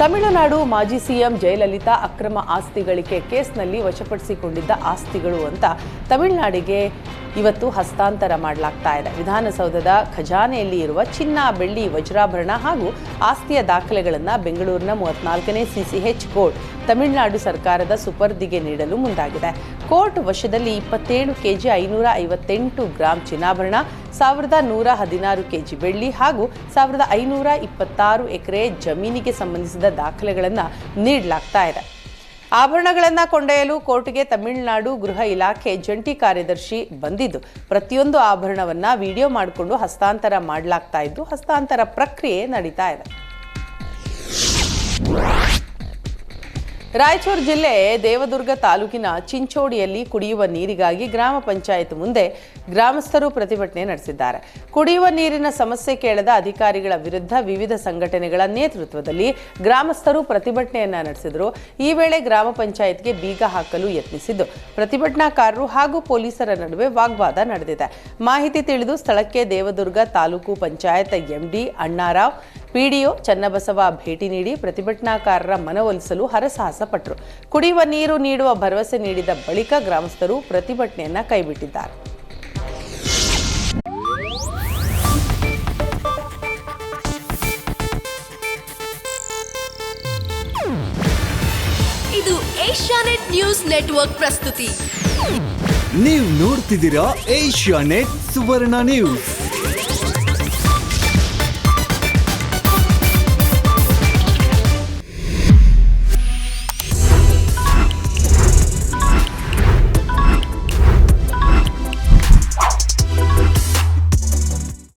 ತಮಿಳುನಾಡು ಮಾಜಿ ಸಿಎಂ ಜಯಲಲಿತಾ ಅಕ್ರಮ ಆಸ್ತಿ ಗಳಿಕೆ ಕೇಸ್ನಲ್ಲಿ ವಶಪಡಿಸಿಕೊಂಡಿದ್ದ ಆಸ್ತಿಗಳು ಅಂತ ತಮಿಳುನಾಡಿಗೆ ಇವತ್ತು ಹಸ್ತಾಂತರ ಮಾಡಲಾಗ್ತಾ ಇದೆ. ವಿಧಾನಸೌಧದ ಖಜಾನೆಯಲ್ಲಿ ಇರುವ ಚಿನ್ನ, ಬೆಳ್ಳಿ, ವಜ್ರಾಭರಣ ಹಾಗೂ ಆಸ್ತಿಯ ದಾಖಲೆಗಳನ್ನು ಬೆಂಗಳೂರಿನ 34ನೇ ಸಿಸಿಎಚ್ ಕೋರ್ಟ್ ತಮಿಳುನಾಡು ಸರ್ಕಾರದ ಸುಪರ್ದಿಗೆ ನೀಡಲು ಮುಂದಾಗಿದೆ. ಕೋರ್ಟ್ ವಶದಲ್ಲಿ 27 ಕೆಜಿ 558 ಗ್ರಾಂ ಚಿನ್ನಾಭರಣ, 1116 ಕೆಜಿ ಬೆಳ್ಳಿ ಹಾಗೂ 1526 ಎಕರೆ ಜಮೀನಿಗೆ ಸಂಬಂಧಿಸಿದ ದಾಖಲೆಗಳನ್ನು ನೀಡಲಾಗ್ತಾ ಇದೆ. ಆಭರಣಗಳನ್ನು ಕೊಂಡೊಯ್ಯಲು ಕೋರ್ಟ್ಗೆ ತಮಿಳುನಾಡು ಗೃಹ ಇಲಾಖೆ ಜಂಟಿ ಕಾರ್ಯದರ್ಶಿ ಬಂದಿದ್ದು, ಪ್ರತಿಯೊಂದು ಆಭರಣವನ್ನು ವಿಡಿಯೋ ಮಾಡಿಕೊಂಡು ಹಸ್ತಾಂತರ ಮಾಡಲಾಗ್ತಾ ಇದ್ದು, ಹಸ್ತಾಂತರ ಪ್ರಕ್ರಿಯೆ ನಡೀತಾ ಇದೆ. ರಾಯಚೂರು ಜಿಲ್ಲೆ ದೇವದುರ್ಗ ತಾಲೂಕಿನ ಚಿಂಚೋಡಿಯಲ್ಲಿ ಕುಡಿಯುವ ನೀರಿಗಾಗಿ ಗ್ರಾಮ ಪಂಚಾಯತ್ ಮುಂದೆ ಗ್ರಾಮಸ್ಥರು ಪ್ರತಿಭಟನೆ ನಡೆಸಿದ್ದಾರೆ. ಕುಡಿಯುವ ನೀರಿನ ಸಮಸ್ಯೆ ಕೇಳದ ಅಧಿಕಾರಿಗಳ ವಿರುದ್ಧ ವಿವಿಧ ಸಂಘಟನೆಗಳ ನೇತೃತ್ವದಲ್ಲಿ ಗ್ರಾಮಸ್ಥರು ಪ್ರತಿಭಟನೆಯನ್ನ ನಡೆಸಿದರು. ಈ ವೇಳೆ ಗ್ರಾಮ ಪಂಚಾಯತ್ಗೆ ಬೀಗ ಹಾಕಲು ಯತ್ನಿಸಿದ್ದು, ಪ್ರತಿಭಟನಾಕಾರರು ಹಾಗೂ ಪೊಲೀಸರ ನಡುವೆ ವಾಗ್ವಾದ ನಡೆದಿದೆ. ಮಾಹಿತಿ ತಿಳಿದು ಸ್ಥಳಕ್ಕೆ ದೇವದುರ್ಗ ತಾಲೂಕು ಪಂಚಾಯತ್ ಎಂಡಿ ಅಣ್ಣಾರಾವ್, ಪಿಡಿಒ ಚನ್ನಬಸವ ಭೇಟಿ ನೀಡಿ ಪ್ರತಿಭಟನಾಕಾರರ ಮನವೊಲಿಸಲು ಹರಸಾಹಸ ಪಟ್ಟರು. ಕುಡಿಯುವ ನೀರು ನೀಡುವ ಭರವಸೆ ನೀಡಿದ ಬಳಿಕ ಗ್ರಾಮಸ್ಥರು ಪ್ರತಿಭಟನೆಯನ್ನ ಕೈಬಿಟ್ಟಿದ್ದಾರೆ. ಇದು ಏಷ್ಯಾನೆಟ್ ನ್ಯೂಸ್ ನೆಟ್ವರ್ಕ್ ಪ್ರಸ್ತುತಿ. ನೀವು ನೋಡ್ತಿದ್ದೀರಾ ಏಷ್ಯಾನೆಟ್ ಸುವರ್ಣ ನ್ಯೂಸ್.